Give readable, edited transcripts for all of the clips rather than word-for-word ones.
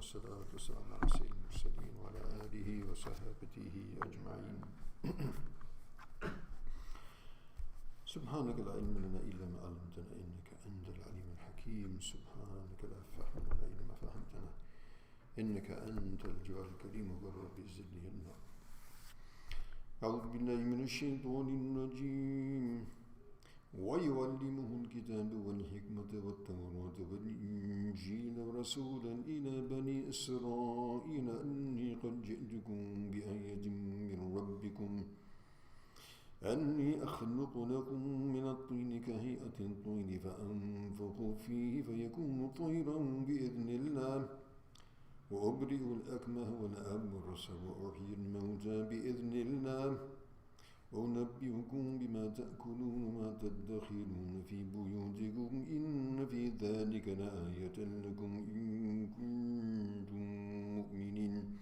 والصلاة والسلام على سيد المرسلين وعلى آله وصحابته أجمعين. سبحانك لا علم لنا إلا ما علمتنا إنك أنت العليم الحكيم. سبحانك لا فهم لنا إلا ما فهمتنا إنك أنت الجواد الكريم. ورب زدني علما. أعوذ بالله من الشيطان الرجيم. ويعلمه الكتاب والحكمة والتوراة والإنجيل رسولا إلى بني إسرائيل أني قد جئتكم بآية من ربكم أني أخلق لكم من الطين كهيئة الطير فأنفخ فيه فيكون طيرا بإذن الله وأبرئ الأكمه والأبرص وأحيي الموتى بإذن الله وأنبئكم بما تأكلون وما تدخرون في بيوتكم إن في ذلك لآية لكم إن كنتم مؤمنين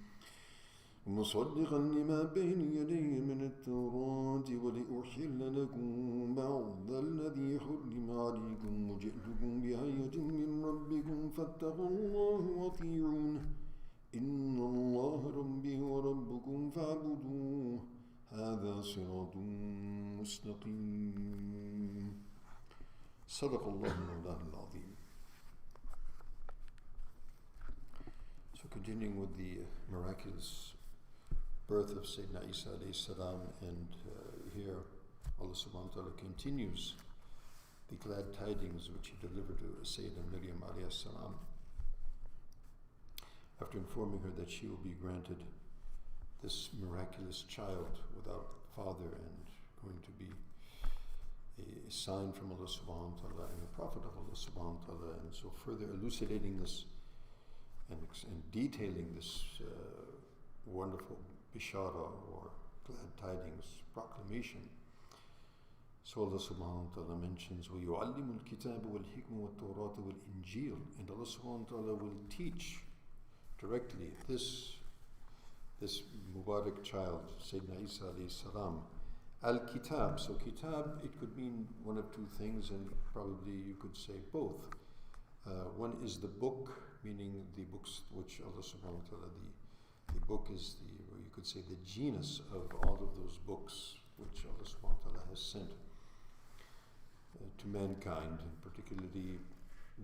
مصدقا لما بين يدي من التوراة ولأحل لكم بعض الذي حرم عليكم وجئتكم بآية من ربكم فاتقوا الله وأطيعون إن الله ربي وربكم فاعبدوه هذا صراط مستقيم. صدق الله مولانا العظيم. So continuing with the miraculous birth of Sayyidina Isa alayhi salam, and here Allah subhanahu wa ta'ala continues the glad tidings which he delivered to Sayyidina Maryam alayhi salam after informing her that she will be granted this miraculous child without father and going to be a sign from Allah subhanahu wa ta'ala and a prophet of Allah subhanahu wa ta'ala, and so further elucidating this and detailing this wonderful bishara or glad tidings proclamation. So Allah subhanahu wa ta'ala mentions وَيُعَلِّمُ الْكِتَابَ وَالْحِكْمَ وَالتَّوْرَاةَ وَالْإِنْجِيلَ, and Allah subhanahu wa ta'ala will teach directly this Mubarak child, Sayyidina Isa alayhi salam, Al-Kitab. So Kitab, it could mean one of two things, and probably you could say both. One is the book, meaning the books which Allah subhanahu wa ta'ala, the book is or you could say the genus of all of those books which Allah subhanahu wa ta'ala has sent to mankind, and particularly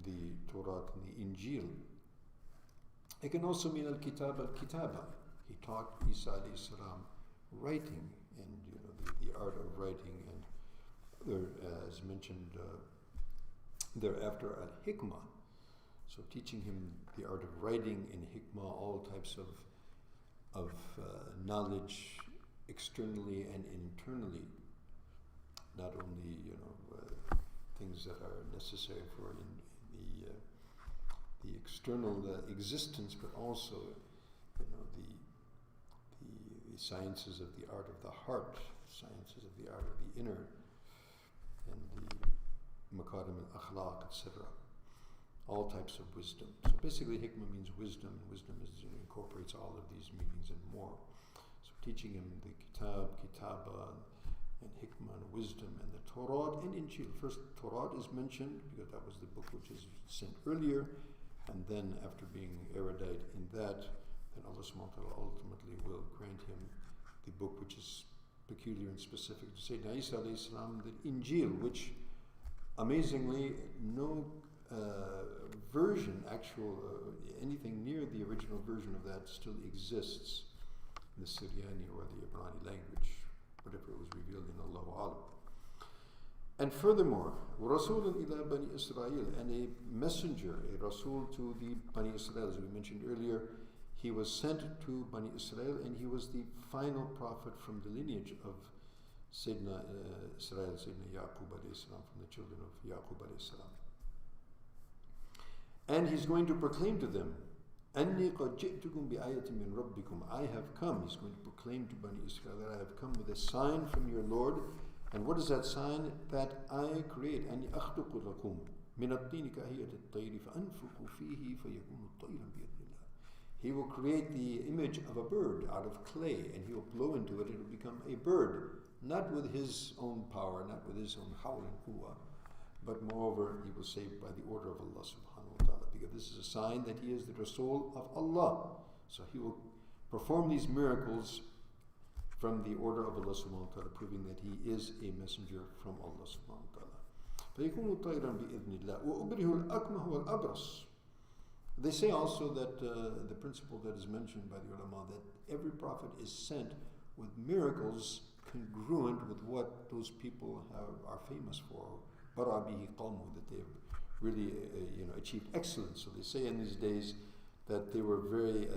the Torah and the Injil. It can also mean Al-Kitab, Al-Kitaba. He taught Isa alayhi salam writing, and the art of writing, and as mentioned thereafter al-hikmah. So teaching him the art of writing in hikmah, all types of knowledge externally and internally, not only things that are necessary for the external existence, but also the sciences of the art of the heart, sciences of the art of the inner, and the makarim al-akhlaq, etc. All types of wisdom. So basically hikmah means wisdom. Wisdom incorporates all of these meanings and more. So teaching him the kitab, kitaba, and hikmah and wisdom, and the Torah and Injil. First Torah is mentioned because that was the book which is sent earlier, and then after being erudite in that, then Allah subhanahu wa ta'ala ultimately will grant him the book which is peculiar and specific to Sayyidina Isa alayhi salam, the Injil, which amazingly no version, anything near the original version of that still exists in the Syriani or the Ibrani language, whatever it was revealed in Allahu Alam. And furthermore, وَرَسُولًا إِلَى بَنِي إِسْرَائِيل, and a messenger, a Rasul to the Bani Israel. As we mentioned earlier, he was sent to Bani Israel, and he was the final prophet from the lineage of Sayyidina Israel, Sayyidina Yaqub alayhi salam, from the children of Yaqub alayhi salam. And he's going to proclaim to them, أَنِّي قَدْ جِئْتُكُمْ بِآيَةٍ مِّن رَبِّكُمْ, I have come. He's going to proclaim to Bani Israel that I have come with a sign from your Lord. And what is that sign? That I create, أَنِّي أَخْلُقُ لَكُمْ مِنَ الطِّينِ كَهِيَةِ الطَّيْرِ فَأَنْفُخُ فِيهِ فَيَكُونُ طَيْرًا بِإِذْنِ اللَّهِ. He will create the image of a bird out of clay, and he will blow into it, and it will become a bird, not with his own power, not with his own hawl and quwwah, but moreover, he will say by the order of Allah subhanahu wa ta'ala, This is a sign that he is the Rasul of Allah. So he will perform these miracles from the order of Allah subhanahu wa ta'ala, proving that he is a messenger from Allah subhanahu wa ta'ala. فَيَكُونُ طَيْرًا بِإِذْنِ اللَّهِ وَأُبْرِهُ الْأَكْمَهُ وَالْأَبْرَصُ. They say also that the principle that is mentioned by the ulama, that every prophet is sent with miracles congruent with what those people are famous for, bara bihi qawmuhu, that they have really achieved excellence. So they say in these days that they were very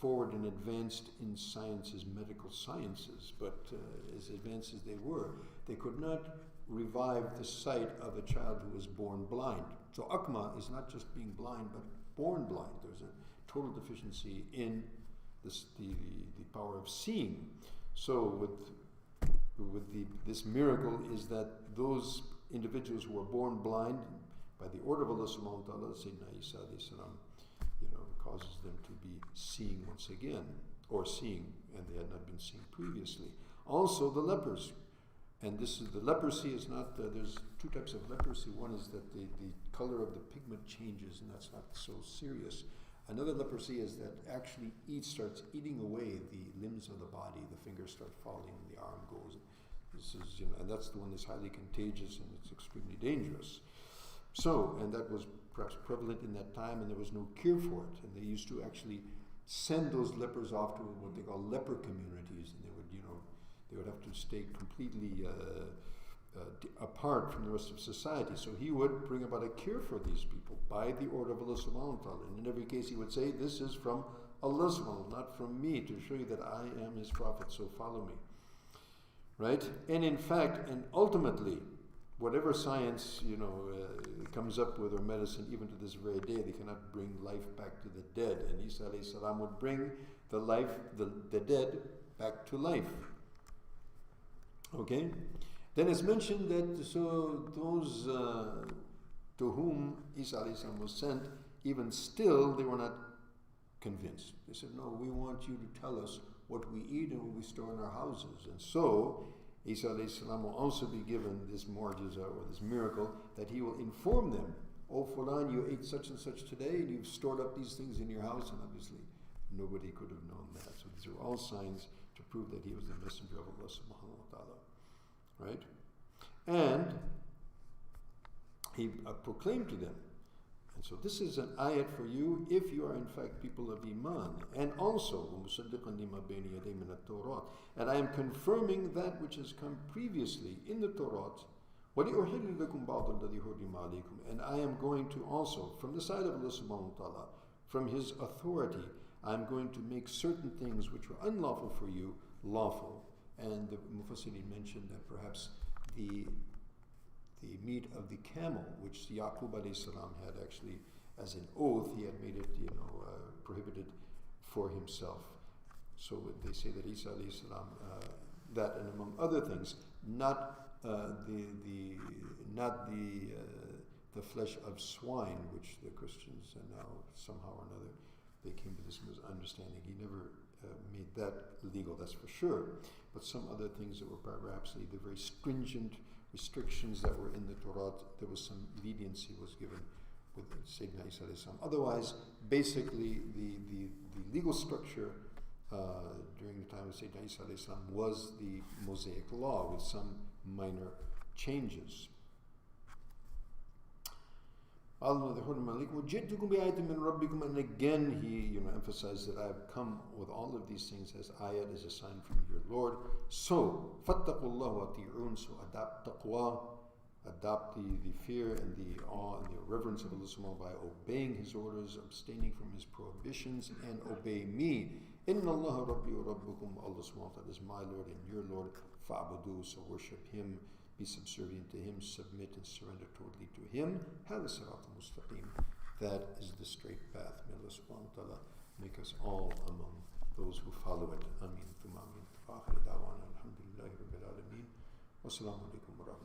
forward and advanced in sciences, medical sciences, but as advanced as they were, they could not revive the sight of a child who was born blind. So akma is not just being blind, but born blind. There's a total deficiency in the power of seeing. So this miracle is that those individuals who were born blind, by the order of Allah subhanahu wa ta'ala, Sayyidina Isa alayhi salam, causes them to be seeing once again, or seeing, and they had not been seeing previously. Also the lepers, and this is the leprosy is not, there's two types of leprosy. One is that the color of the pigment changes, and that's not so serious. Another leprosy is that actually starts eating away the limbs of the body. The fingers start falling, the arm goes. This is, and that's the one that's highly contagious and it's extremely dangerous. So, and that was perhaps prevalent in that time, and there was no cure for it. And they used to actually send those lepers off to what they call leper communities, and they would have to stay completely apart from the rest of society. So he would bring about a cure for these people by the order of Allah subhanahu wa ta'ala. And in every case he would say, this is from Allah subhanahu wa ta'ala, not from me, to show you that I am his prophet, so follow me. Right? And in fact, and ultimately, whatever science comes up with, or medicine, even to this very day, they cannot bring life back to the dead. And Isa alayhi salam would bring the dead back to life. Okay? Then it's mentioned that so those to whom Isa alayhi salam was sent, even still they were not convinced. They said, no, we want you to tell us what we eat and what we store in our houses. And so Isa alayhi salam will also be given this mu'jiza, or this miracle, that he will inform them, oh Fulan, you ate such and such today, and you've stored up these things in your house, and obviously nobody could have known that. So these are all signs to prove that he was the messenger of Allah subhanahu wa ta'ala. Right? And he proclaimed to them. And so this is an ayat for you if you are in fact people of Iman. And also, and I am confirming that which has come previously in the Torah. And I am going to also, from the side of Allah subhanahu wa ta'ala, from his authority, I am going to make certain things which were unlawful for you, lawful. And the Mufassirin mentioned that perhaps the meat of the camel, which Yaqub alayhi salam had actually, as an oath, he had made it, prohibited for himself. So they say that Isa alayhi salam, that and among other things, not the flesh of swine, which the Christians are now somehow or another, they came to this misunderstanding. He never made that legal, that's for sure. But some other things that were perhaps the very stringent restrictions that were in the Torah, there was some leniency was given with Sayyidina Isa alayhi salam. Otherwise, basically, the legal structure during the time of Sayyidina Isa alayhi salam was the Mosaic law with some minor changes. And again he emphasized that I have come with all of these things as ayat, as a sign from your Lord. So فَاتَّقُوا اللَّهَ وَأَطِيعُونَ, so adopt taqwa, adopt the fear and the awe and the reverence of Allah subhanahu wa ta'ala by obeying his orders, abstaining from his prohibitions, and obey me. Inna Allah Rabbi wa Rabbukum, Allah subhanahu wa ta'ala is my Lord and your Lord. Fa'budu, so worship him, be subservient to him, submit and surrender totally to him. Hada sirat mustaqim, that is the straight path. May Allah subhanahu wa ta'ala make us all among those who follow it. Ameen. Thumma ameen. Wa akhir da'wana alhamdulillahi rabbil alameen. Wassalamu alaikum wa rahmatullahi.